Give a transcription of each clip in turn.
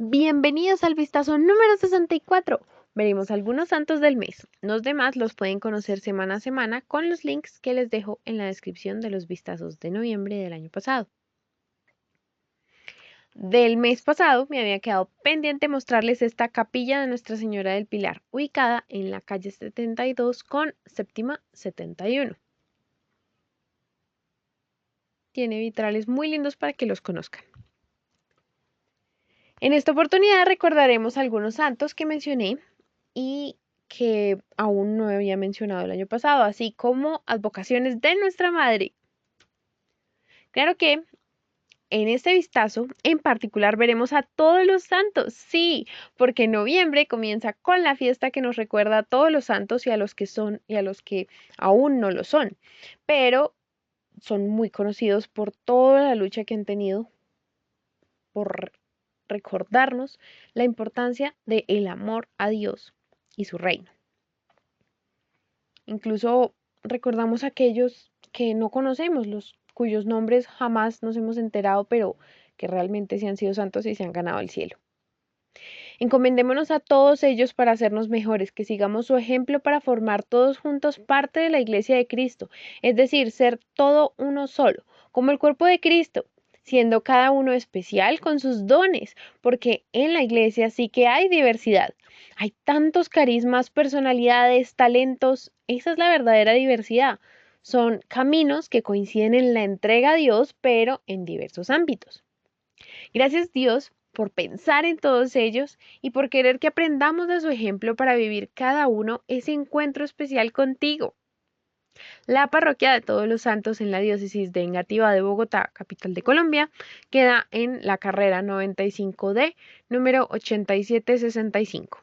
Bienvenidos al vistazo número 64. Veremos algunos santos del mes. Los demás los pueden conocer semana a semana con los links que les dejo en la descripción de los vistazos de noviembre del año pasado. Del mes pasado me había quedado pendiente mostrarles esta capilla de Nuestra Señora del Pilar, ubicada en la calle 72 con séptima 71. Tiene vitrales muy lindos para que los conozcan. En esta oportunidad recordaremos algunos santos que mencioné y que aún no había mencionado el año pasado, así como advocaciones de nuestra madre. Claro que en este vistazo en particular veremos a todos los santos, sí, porque noviembre comienza con la fiesta que nos recuerda a todos los santos y a los que son y a los que aún no lo son, pero son muy conocidos por toda la lucha que han tenido por recordarnos la importancia del amor a Dios y su reino. Incluso recordamos a aquellos que no conocemos, los cuyos nombres jamás nos hemos enterado, pero que realmente sí han sido santos y se han ganado el cielo. Encomendémonos a todos ellos para hacernos mejores, que sigamos su ejemplo para formar todos juntos parte de la Iglesia de Cristo, es decir, ser todo uno solo, como el cuerpo de Cristo, siendo cada uno especial con sus dones, porque en la Iglesia sí que hay diversidad. Hay tantos carismas, personalidades, talentos, esa es la verdadera diversidad. Son caminos que coinciden en la entrega a Dios, pero en diversos ámbitos. Gracias Dios por pensar en todos ellos y por querer que aprendamos de su ejemplo para vivir cada uno ese encuentro especial contigo. La parroquia de Todos los Santos en la diócesis de Engativá de Bogotá, capital de Colombia, queda en la carrera 95D, número 8765.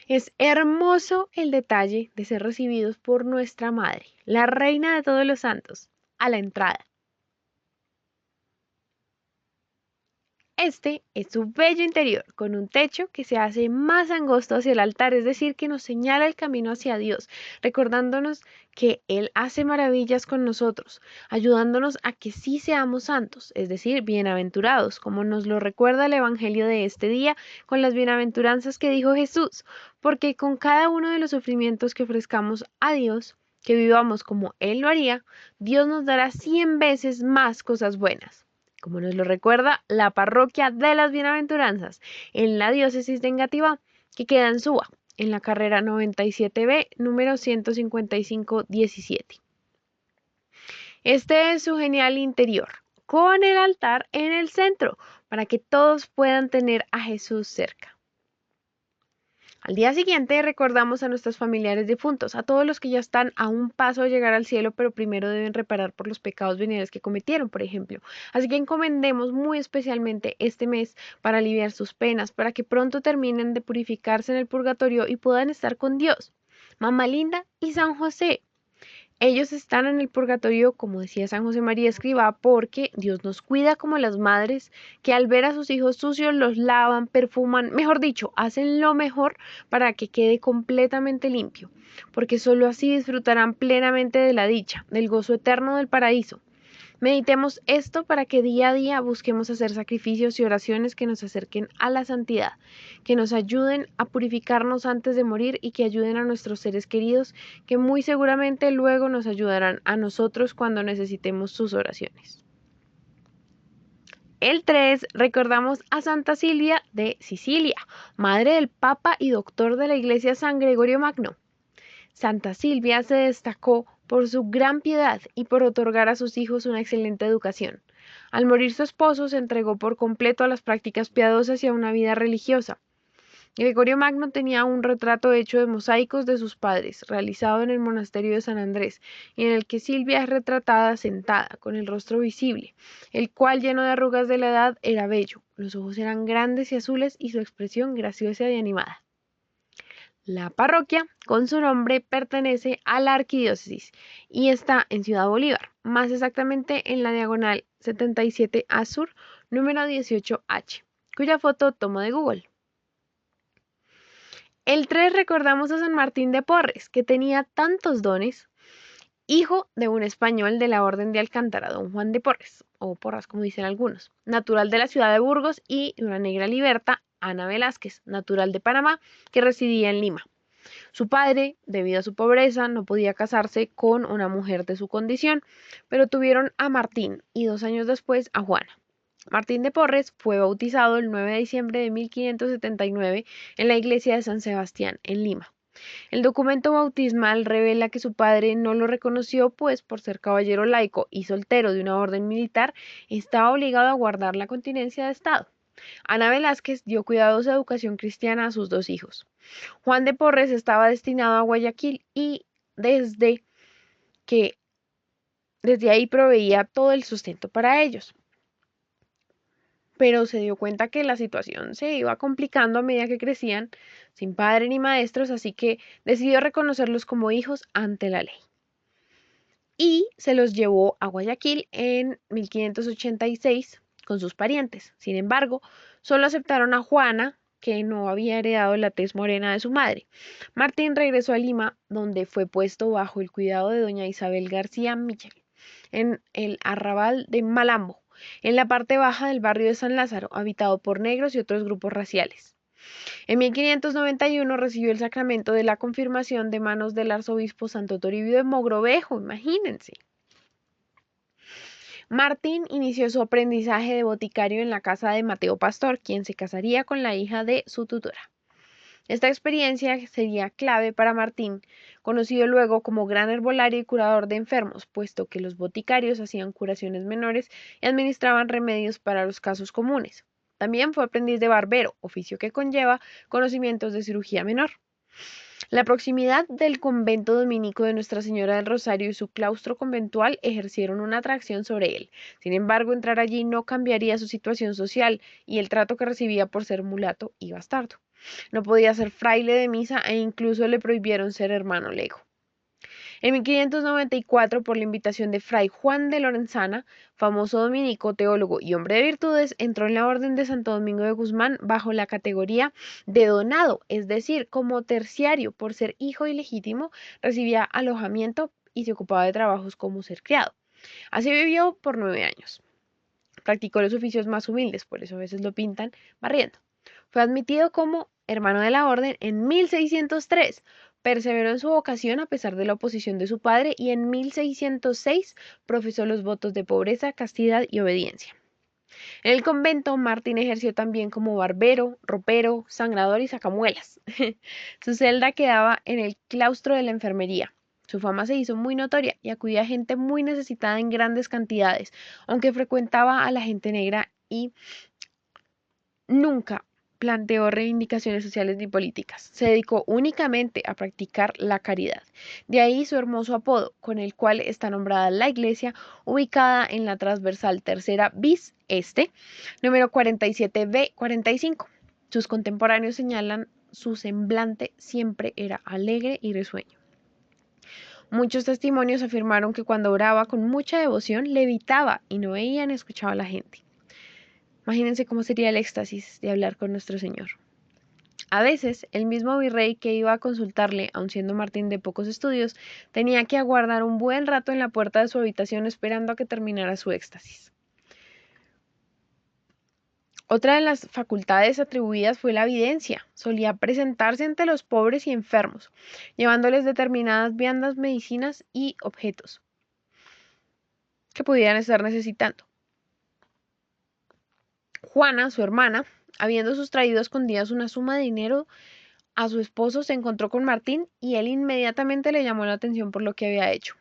Es hermoso el detalle de ser recibidos por nuestra Madre, la Reina de Todos los Santos, a la entrada. Este es su bello interior, con un techo que se hace más angosto hacia el altar, es decir, que nos señala el camino hacia Dios, recordándonos que Él hace maravillas con nosotros, ayudándonos a que sí seamos santos, es decir, bienaventurados, como nos lo recuerda el Evangelio de este día con las bienaventuranzas que dijo Jesús, porque con cada uno de los sufrimientos que ofrezcamos a Dios, que vivamos como Él lo haría, Dios nos dará 100 veces más cosas buenas. Como nos lo recuerda la parroquia de las Bienaventuranzas en la diócesis de Engativá, que queda en Suba, en la carrera 97B, número 15517. Este es su genial interior, con el altar en el centro, para que todos puedan tener a Jesús cerca. Al día siguiente recordamos a nuestros familiares difuntos, a todos los que ya están a un paso de llegar al cielo, pero primero deben reparar por los pecados veniales que cometieron, por ejemplo. Así que encomendemos muy especialmente este mes para aliviar sus penas, para que pronto terminen de purificarse en el purgatorio y puedan estar con Dios. Mamá Linda y San José. Ellos están en el purgatorio, como decía San José María Escrivá, porque Dios nos cuida como las madres que al ver a sus hijos sucios los lavan, perfuman, mejor dicho, hacen lo mejor para que quede completamente limpio, porque sólo así disfrutarán plenamente de la dicha, del gozo eterno del paraíso. Meditemos esto para que día a día busquemos hacer sacrificios y oraciones que nos acerquen a la santidad, que nos ayuden a purificarnos antes de morir y que ayuden a nuestros seres queridos, que muy seguramente luego nos ayudarán a nosotros cuando necesitemos sus oraciones. El 3 recordamos a Santa Silvia de Sicilia, madre del Papa y doctor de la Iglesia San Gregorio Magno. Santa Silvia se destacó por su gran piedad y por otorgar a sus hijos una excelente educación. Al morir su esposo se entregó por completo a las prácticas piadosas y a una vida religiosa. Gregorio Magno tenía un retrato hecho de mosaicos de sus padres, realizado en el monasterio de San Andrés, y en el que Silvia es retratada sentada, con el rostro visible, el cual, lleno de arrugas de la edad, era bello. Los ojos eran grandes y azules y su expresión graciosa y animada. La parroquia, con su nombre, pertenece a la arquidiócesis y está en Ciudad Bolívar, más exactamente en la diagonal 77A Sur, número 18H, cuya foto tomo de Google. El 3 recordamos a San Martín de Porres, que tenía tantos dones hijo de un español de la Orden de Alcántara, don Juan de Porres, o Porras como dicen algunos, natural de la ciudad de Burgos, y de una negra liberta, Ana Velázquez, natural de Panamá, que residía en Lima. Su padre, debido a su pobreza, no podía casarse con una mujer de su condición, pero tuvieron a Martín y 2 años después a Juana. Martín de Porres fue bautizado el 9 de diciembre de 1579 en la iglesia de San Sebastián, en Lima. El documento bautismal revela que su padre no lo reconoció, pues por ser caballero laico y soltero de una orden militar, estaba obligado a guardar la continencia de Estado. Ana Velázquez dio cuidadosa educación cristiana a sus 2 hijos. Juan de Porres estaba destinado a Guayaquil y desde ahí proveía todo el sustento para ellos. Pero se dio cuenta que la situación se iba complicando a medida que crecían, sin padre ni maestros, así que decidió reconocerlos como hijos ante la ley. Y se los llevó a Guayaquil en 1586 con sus parientes. Sin embargo, solo aceptaron a Juana, que no había heredado la tez morena de su madre. Martín regresó a Lima, donde fue puesto bajo el cuidado de doña Isabel García Michel, en el arrabal de Malambo, en la parte baja del barrio de San Lázaro, habitado por negros y otros grupos raciales. En 1591 recibió el sacramento de la confirmación de manos del arzobispo Santo Toribio de Mogrovejo, imagínense. Martín inició su aprendizaje de boticario en la casa de Mateo Pastor, quien se casaría con la hija de su tutora. Esta experiencia sería clave para Martín, conocido luego como gran herbolario y curador de enfermos, puesto que los boticarios hacían curaciones menores y administraban remedios para los casos comunes. También fue aprendiz de barbero, oficio que conlleva conocimientos de cirugía menor. La proximidad del convento dominico de Nuestra Señora del Rosario y su claustro conventual ejercieron una atracción sobre él. Sin embargo, entrar allí no cambiaría su situación social y el trato que recibía por ser mulato y bastardo. No podía ser fraile de misa e incluso le prohibieron ser hermano lego. En 1594, por la invitación de Fray Juan de Lorenzana, famoso dominico, teólogo y hombre de virtudes, entró en la Orden de Santo Domingo de Guzmán bajo la categoría de donado, es decir, como terciario, por ser hijo ilegítimo, recibía alojamiento y se ocupaba de trabajos como ser criado. Así vivió por 9 años. Practicó los oficios más humildes, por eso a veces lo pintan barriendo. Fue admitido como hermano de la orden en 1603. Perseveró en su vocación a pesar de la oposición de su padre y en 1606 profesó los votos de pobreza, castidad y obediencia. En el convento, Martín ejerció también como barbero, ropero, sangrador y sacamuelas. Su celda quedaba en el claustro de la enfermería. Su fama se hizo muy notoria y acudía a gente muy necesitada en grandes cantidades, aunque frecuentaba a la gente negra y nunca planteó reivindicaciones sociales ni políticas. Se dedicó únicamente a practicar la caridad. De ahí su hermoso apodo, con el cual está nombrada la iglesia, ubicada en la transversal tercera bis este, número 47B45. Sus contemporáneos señalan su semblante siempre era alegre y risueño. Muchos testimonios afirmaron que cuando oraba con mucha devoción levitaba y no veía ni escuchaba a la gente. Imagínense cómo sería el éxtasis de hablar con nuestro Señor. A veces, el mismo virrey que iba a consultarle, aun siendo Martín de pocos estudios, tenía que aguardar un buen rato en la puerta de su habitación esperando a que terminara su éxtasis. Otra de las facultades atribuidas fue la videncia. Solía presentarse ante los pobres y enfermos, llevándoles determinadas viandas, medicinas y objetos que pudieran estar necesitando. Juana, su hermana, habiendo sustraído a escondidas una suma de dinero a su esposo, se encontró con Martín y él inmediatamente le llamó la atención por lo que había hecho.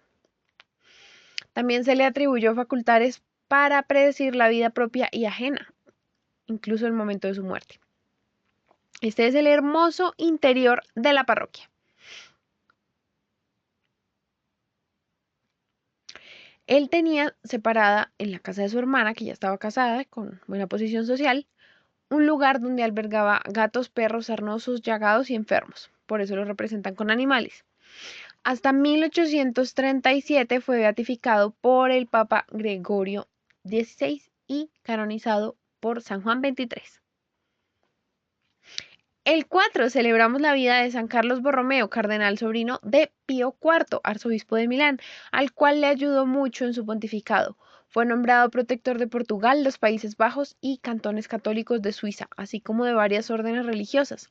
También se le atribuyó facultades para predecir la vida propia y ajena, incluso el momento de su muerte. Este es el hermoso interior de la parroquia. Él tenía separada en la casa de su hermana, que ya estaba casada, con buena posición social, un lugar donde albergaba gatos, perros, sarnosos, llagados y enfermos. Por eso lo representan con animales. Hasta 1837 fue beatificado por el Papa Gregorio XVI y canonizado por San Juan XXIII. El 4 celebramos la vida de San Carlos Borromeo, cardenal sobrino de Pío IV, arzobispo de Milán, al cual le ayudó mucho en su pontificado. Fue nombrado protector de Portugal, los Países Bajos y cantones católicos de Suiza, así como de varias órdenes religiosas.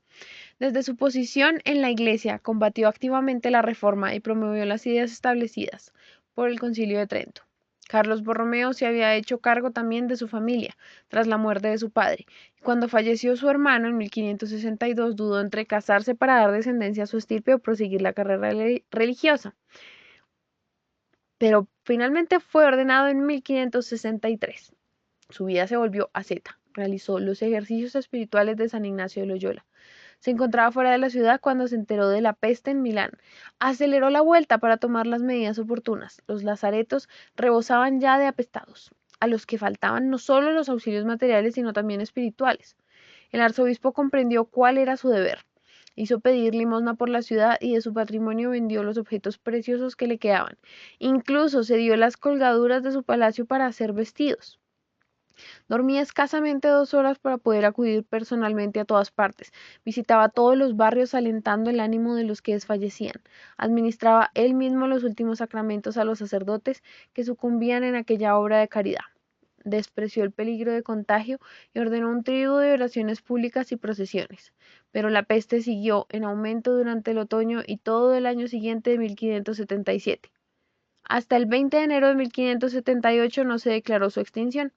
Desde su posición en la Iglesia, combatió activamente la Reforma y promovió las ideas establecidas por el Concilio de Trento. Carlos Borromeo se había hecho cargo también de su familia, tras la muerte de su padre. Cuando falleció su hermano en 1562, dudó entre casarse para dar descendencia a su estirpe o proseguir la carrera religiosa, pero finalmente fue ordenado en 1563. Su vida se volvió asceta. Realizó los ejercicios espirituales de San Ignacio de Loyola. Se encontraba fuera de la ciudad cuando se enteró de la peste en Milán. Aceleró la vuelta para tomar las medidas oportunas. Los lazaretos rebosaban ya de apestados, a los que faltaban no solo los auxilios materiales, sino también espirituales. El arzobispo comprendió cuál era su deber. Hizo pedir limosna por la ciudad y de su patrimonio vendió los objetos preciosos que le quedaban. Incluso cedió las colgaduras de su palacio para hacer vestidos. Dormía escasamente 2 horas para poder acudir personalmente a todas partes. Visitaba todos los barrios alentando el ánimo de los que desfallecían. Administraba él mismo los últimos sacramentos a los sacerdotes que sucumbían en aquella obra de caridad. Despreció el peligro de contagio y ordenó un triduo de oraciones públicas y procesiones. Pero la peste siguió en aumento durante el otoño y todo el año siguiente de 1577. Hasta el 20 de enero de 1578 no se declaró su extinción.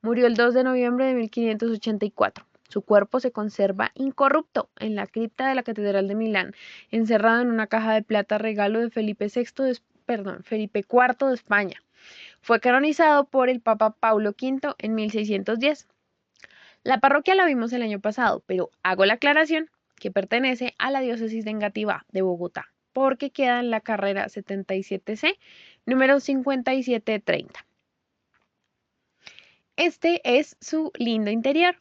Murió el 2 de noviembre de 1584. Su cuerpo se conserva incorrupto en la cripta de la Catedral de Milán, encerrado en una caja de plata regalo de Felipe IV de España. Fue canonizado por el Papa Paulo V en 1610. La parroquia la vimos el año pasado, pero hago la aclaración que pertenece a la diócesis de Engativá de Bogotá, porque queda en la carrera 77C, número 5730. Este es su lindo interior.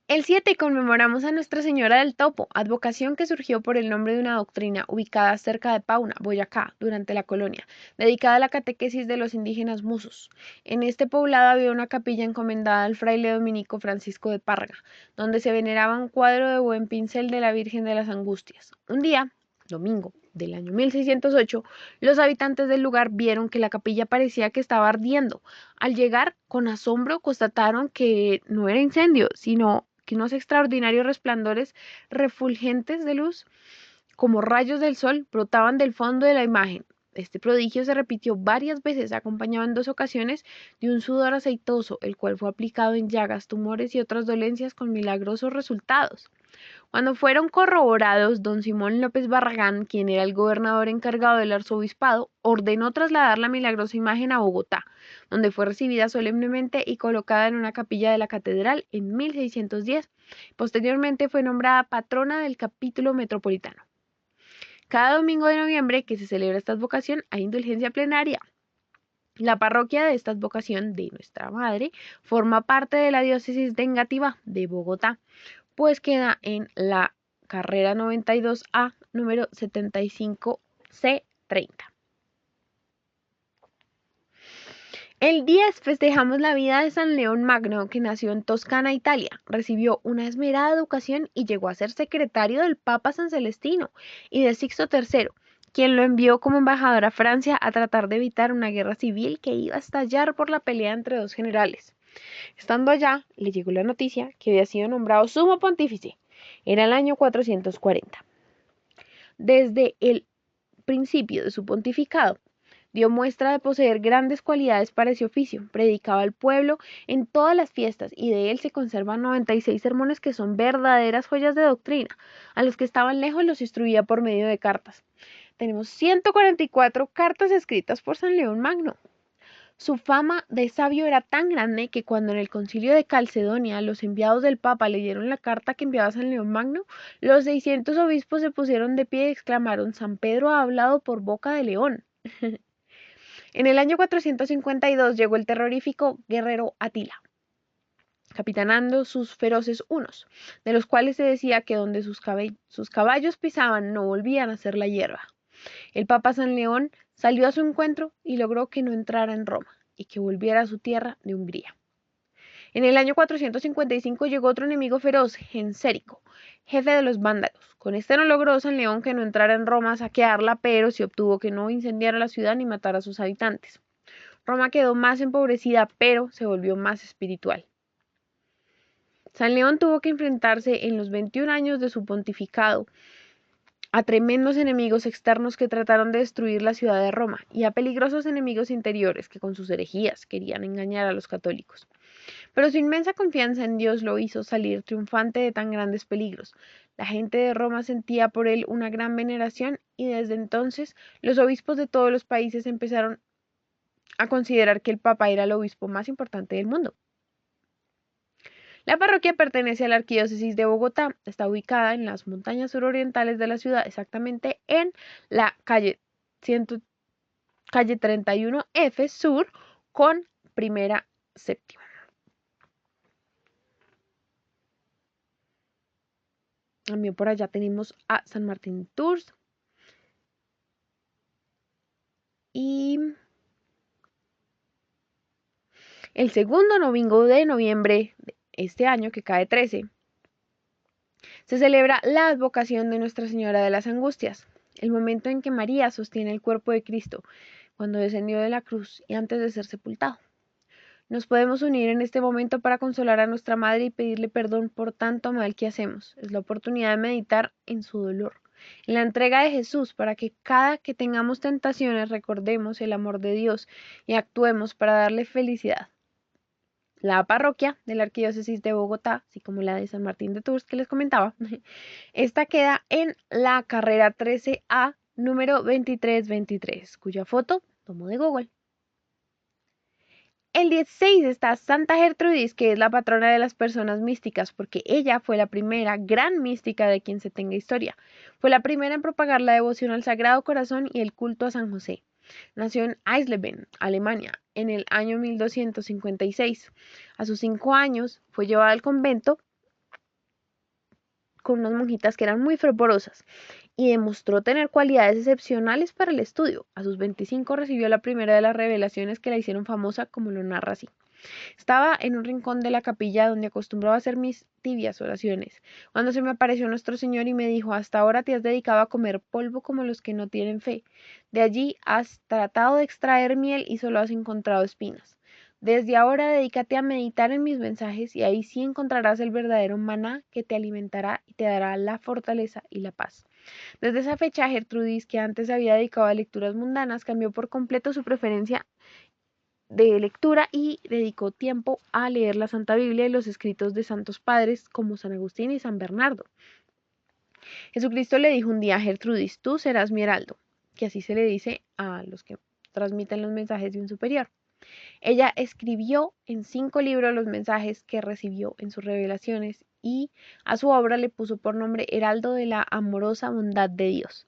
El 7 conmemoramos a Nuestra Señora del Topo, advocación que surgió por el nombre de una doctrina ubicada cerca de Pauna, Boyacá, durante la colonia, dedicada a la catequesis de los indígenas musos. En este poblado había una capilla encomendada al fraile dominico Francisco de Parga, donde se veneraba un cuadro de buen pincel de la Virgen de las Angustias. Un día, domingo, del año 1608, los habitantes del lugar vieron que la capilla parecía que estaba ardiendo. Al llegar, con asombro, constataron que no era incendio, sino que unos extraordinarios resplandores refulgentes de luz, como rayos del sol, brotaban del fondo de la imagen. Este prodigio se repitió varias veces, acompañado en 2 ocasiones de un sudor aceitoso, el cual fue aplicado en llagas, tumores y otras dolencias con milagrosos resultados. Cuando fueron corroborados, don Simón López Barragán, quien era el gobernador encargado del arzobispado, ordenó trasladar la milagrosa imagen a Bogotá, donde fue recibida solemnemente y colocada en una capilla de la catedral en 1610. Posteriormente fue nombrada patrona del capítulo metropolitano. Cada domingo de noviembre que se celebra esta advocación hay indulgencia plenaria. La parroquia de esta advocación de Nuestra Madre forma parte de la diócesis de Engativá de Bogotá, pues queda en la carrera 92A, número 75C30. El 10 festejamos la vida de San León Magno, que nació en Toscana, Italia. Recibió una esmerada educación y llegó a ser secretario del Papa San Celestino y de Sixto III, quien lo envió como embajador a Francia a tratar de evitar una guerra civil que iba a estallar por la pelea entre dos generales. Estando allá, le llegó la noticia que había sido nombrado sumo pontífice. Era el año 440. Desde el principio de su pontificado, dio muestra de poseer grandes cualidades para ese oficio. Predicaba al pueblo en todas las fiestas y de él se conservan 96 sermones que son verdaderas joyas de doctrina. A los que estaban lejos los instruía por medio de cartas. Tenemos 144 cartas escritas por San León Magno. Su fama de sabio era tan grande que cuando en el concilio de Calcedonia los enviados del Papa leyeron la carta que enviaba San León Magno, los 600 obispos se pusieron de pie y exclamaron: San Pedro ha hablado por boca de león. En el año 452 llegó el terrorífico guerrero Atila, capitanando sus feroces hunos, de los cuales se decía que donde sus caballos pisaban no volvían a ser la hierba. El Papa San León salió a su encuentro y logró que no entrara en Roma y que volviera a su tierra de Hungría. En el año 455 llegó otro enemigo feroz, Gensérico, jefe de los vándalos. Con este no logró San León que no entrara en Roma a saquearla, pero sí obtuvo que no incendiara la ciudad ni matara a sus habitantes. Roma quedó más empobrecida, pero se volvió más espiritual. San León tuvo que enfrentarse en los 21 años de su pontificado a tremendos enemigos externos que trataron de destruir la ciudad de Roma y a peligrosos enemigos interiores que con sus herejías querían engañar a los católicos. Pero su inmensa confianza en Dios lo hizo salir triunfante de tan grandes peligros. La gente de Roma sentía por él una gran veneración y desde entonces los obispos de todos los países empezaron a considerar que el Papa era el obispo más importante del mundo. La parroquia pertenece a la Arquidiócesis de Bogotá. Está ubicada en las montañas surorientales de la ciudad, exactamente en la calle 31F Sur con primera séptima. También por allá tenemos a San Martín de Tours. Y el segundo domingo de noviembre de este año, que cae 13, se celebra la advocación de Nuestra Señora de las Angustias, el momento en que María sostiene el cuerpo de Cristo cuando descendió de la cruz y antes de ser sepultado. Nos podemos unir en este momento para consolar a nuestra Madre y pedirle perdón por tanto mal que hacemos. Es la oportunidad de meditar en su dolor, en la entrega de Jesús, para que cada que tengamos tentaciones recordemos el amor de Dios y actuemos para darle felicidad. La parroquia de la Arquidiócesis de Bogotá, así como la de San Martín de Tours que les comentaba, esta queda en la carrera 13A, número 2323, cuya foto tomo de Google. El 16 está Santa Gertrudis, que es la patrona de las personas místicas, porque ella fue la primera gran mística de quien se tenga historia. Fue la primera en propagar la devoción al Sagrado Corazón y el culto a San José. Nació en Eisleben, Alemania, en el año 1256. A sus 5 años fue llevada al convento con unas monjitas que eran muy fervorosas y demostró tener cualidades excepcionales para el estudio. A sus 25 recibió la primera de las revelaciones que la hicieron famosa, como lo narra así. Estaba en un rincón de la capilla donde acostumbraba a hacer mis tibias oraciones, cuando se me apareció nuestro Señor y me dijo: hasta ahora te has dedicado a comer polvo como los que no tienen fe. De allí has tratado de extraer miel y solo has encontrado espinas. Desde ahora dedícate a meditar en mis mensajes y ahí sí encontrarás el verdadero maná que te alimentará y te dará la fortaleza y la paz. Desde esa fecha, Gertrudis, que antes había dedicado a lecturas mundanas, cambió por completo su preferencia de lectura y dedicó tiempo a leer la Santa Biblia y los escritos de santos padres como San Agustín y San Bernardo. Jesucristo le dijo un día a Gertrudis: tú serás mi heraldo, que así se le dice a los que transmiten los mensajes de un superior. Ella escribió en 5 libros los mensajes que recibió en sus revelaciones y a su obra le puso por nombre Heraldo de la amorosa bondad de Dios.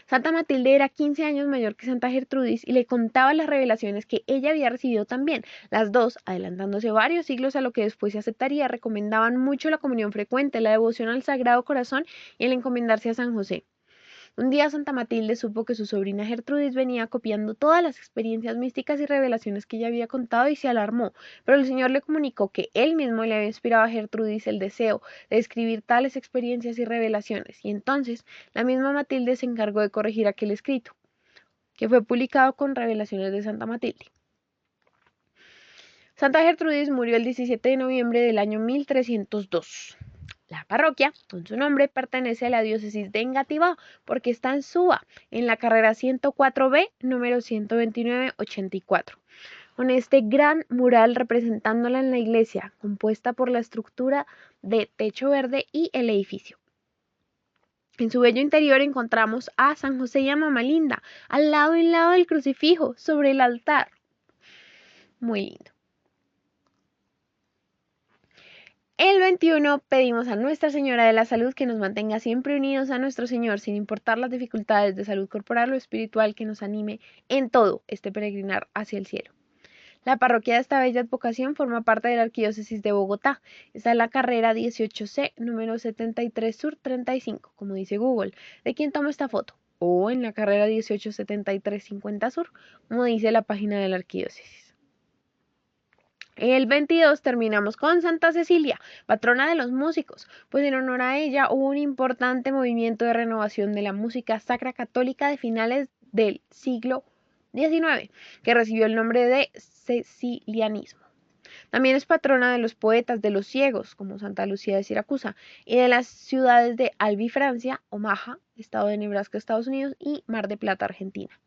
Santa Matilde era 15 años mayor que Santa Gertrudis y le contaba las revelaciones que ella había recibido también. Las dos, adelantándose varios siglos a lo que después se aceptaría, recomendaban mucho la comunión frecuente, la devoción al Sagrado Corazón y el encomendarse a San José. Un día Santa Matilde supo que su sobrina Gertrudis venía copiando todas las experiencias místicas y revelaciones que ella había contado y se alarmó, pero el Señor le comunicó que él mismo le había inspirado a Gertrudis el deseo de escribir tales experiencias y revelaciones, y entonces la misma Matilde se encargó de corregir aquel escrito, que fue publicado con Revelaciones de Santa Matilde. Santa Gertrudis murió el 17 de noviembre del año 1302. La parroquia, con su nombre, pertenece a la diócesis de Engativá porque está en Suba, en la carrera 104B, número 12984, con este gran mural representándola en la iglesia, compuesta por la estructura de techo verde y el edificio. En su bello interior encontramos a San José y a Mamá Linda, al lado y lado del crucifijo, sobre el altar. Muy lindo. El 21 pedimos a Nuestra Señora de la Salud que nos mantenga siempre unidos a nuestro Señor, sin importar las dificultades de salud corporal o espiritual, que nos anime en todo este peregrinar hacia el cielo. La parroquia de esta bella advocación forma parte de la Arquidiócesis de Bogotá. Está en la carrera 18C, número 73 Sur 35, como dice Google, de quien toma esta foto, o en la carrera 1873 50 Sur, como dice la página de la Arquidiócesis. El 22 terminamos con Santa Cecilia, patrona de los músicos, pues en honor a ella hubo un importante movimiento de renovación de la música sacra católica de finales del siglo XIX, que recibió el nombre de cecilianismo. También es patrona de los poetas, de los ciegos, como Santa Lucía de Siracusa, y de las ciudades de Albi, Francia, Omaha, estado de Nebraska, Estados Unidos, y Mar de Plata, Argentina.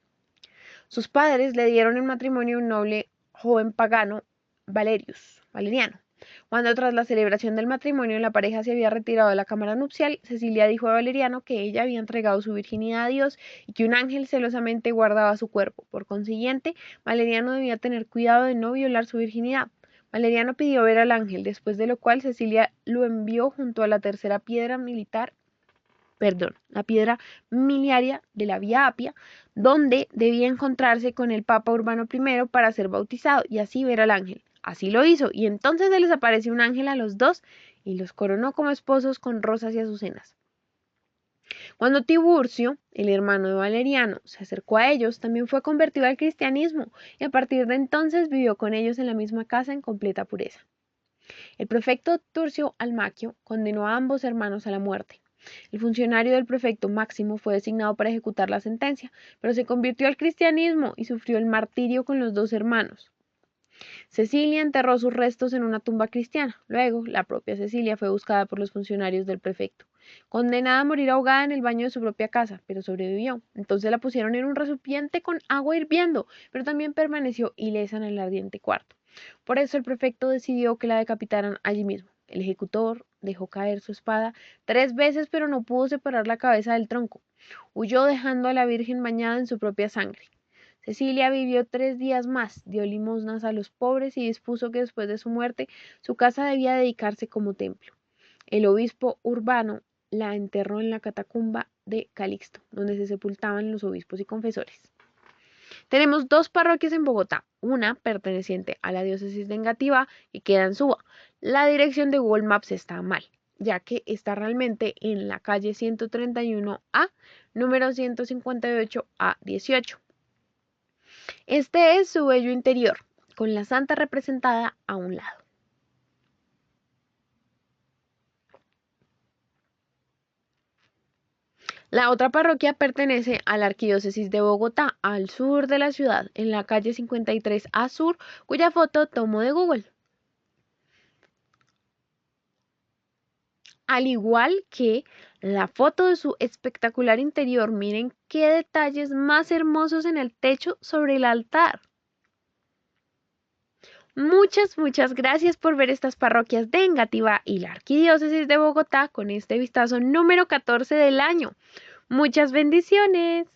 Sus padres le dieron en matrimonio a un noble joven pagano, Valeriano. Cuando tras la celebración del matrimonio la pareja se había retirado de la cámara nupcial, Cecilia dijo a Valeriano que ella había entregado su virginidad a Dios y que un ángel celosamente guardaba su cuerpo. Por consiguiente, Valeriano debía tener cuidado de no violar su virginidad. Valeriano pidió ver al ángel, después de lo cual Cecilia lo envió junto a la tercera piedra la piedra miliaria de la Vía Apia, donde debía encontrarse con el Papa Urbano I para ser bautizado y así ver al ángel. Así lo hizo, y entonces se les apareció un ángel a los dos y los coronó como esposos con rosas y azucenas. Cuando Tiburcio, el hermano de Valeriano, se acercó a ellos, también fue convertido al cristianismo y a partir de entonces vivió con ellos en la misma casa en completa pureza. El prefecto Turcio Almaquio condenó a ambos hermanos a la muerte. El funcionario del prefecto Máximo fue designado para ejecutar la sentencia, pero se convirtió al cristianismo y sufrió el martirio con los dos hermanos. Cecilia enterró sus restos en una tumba cristiana. Luego, la propia Cecilia fue buscada por los funcionarios del prefecto, condenada a morir ahogada en el baño de su propia casa, pero sobrevivió. Entonces la pusieron en un recipiente con agua hirviendo, pero también permaneció ilesa en el ardiente cuarto. Por eso el prefecto decidió que la decapitaran allí mismo. El ejecutor dejó caer su espada 3 veces, pero no pudo separar la cabeza del tronco. Huyó dejando a la Virgen bañada en su propia sangre. Cecilia vivió 3 días más, dio limosnas a los pobres y dispuso que después de su muerte su casa debía dedicarse como templo. El obispo Urbano la enterró en la catacumba de Calixto, donde se sepultaban los obispos y confesores. Tenemos 2 parroquias en Bogotá, una perteneciente a la diócesis de Engativá y queda en Suba. La dirección de Google Maps está mal, ya que está realmente en la calle 131A, número 158A18. Este es su bello interior, con la santa representada a un lado. La otra parroquia pertenece a la Arquidiócesis de Bogotá, al sur de la ciudad, en la calle 53A Sur, cuya foto tomo de Google. Al igual que la foto de su espectacular interior, miren qué detalles más hermosos en el techo sobre el altar. Muchas gracias por ver estas parroquias de Engativá y la Arquidiócesis de Bogotá con este vistazo número 14 del año. Muchas bendiciones.